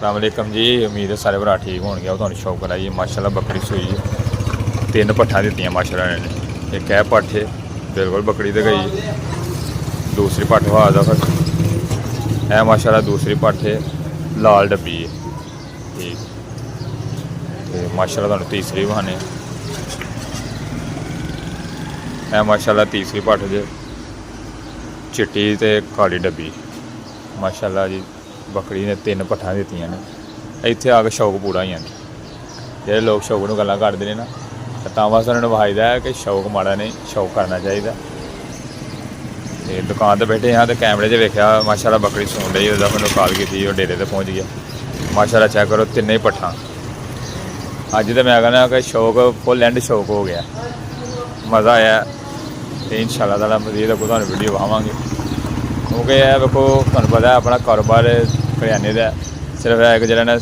अस्सलाम वालेकुम जी। उम्मीद है सारे भरा ठीक होने। वो तुहानूं शौक कराइए माशाल्लाह बकरी सूई है। 3 पट्ठा दित्तियां माशाल्लाह ने। एक है पट्ठ है बिल्कुल बकरी ते गई। दूसरी पट्ठ वा दा फिर है माशाल्लाह दूसरी पट्ठ है लाल डब्बी है ठीक। तो माशाल्लाह तुहानूं तीसरी बहाने है माशाल्लाह तीसरी पट्ठ जे चिट्टी ते काली डब्बी माशाल्लाह जी। बकरी ने 3 पट्ठा दित्तियां ने। इत्थे आके शौक पूरा हो जांदा। जेह्ड़े लोग शौक नूं गल्लां करदे ने ना तां वास्ते उन्होंने वाहिदा है कि शौक माड़ा नहीं, शौक करना चाहिए। तो दुकान पर बैठे हाँ तो कैमरे च वेख्या माशाल्लाह बकरी सून रही ओह्दा मैनूं कॉल की डेरे ते पहुँच गया। माशाल्लाह चेक करो 3 पट्ठा। अज तो मैं कहना कि शौक फुल एंड शौक हो गया। मज़ा आया तो इंशाअल्लाह ताला मज़ीद अगों तुहानूं वीडियो विखावांगे। क्योंकि यह देखो तुहानूं पता है अपना कारोबार करियाने का सिर्फ है कि जिहड़ा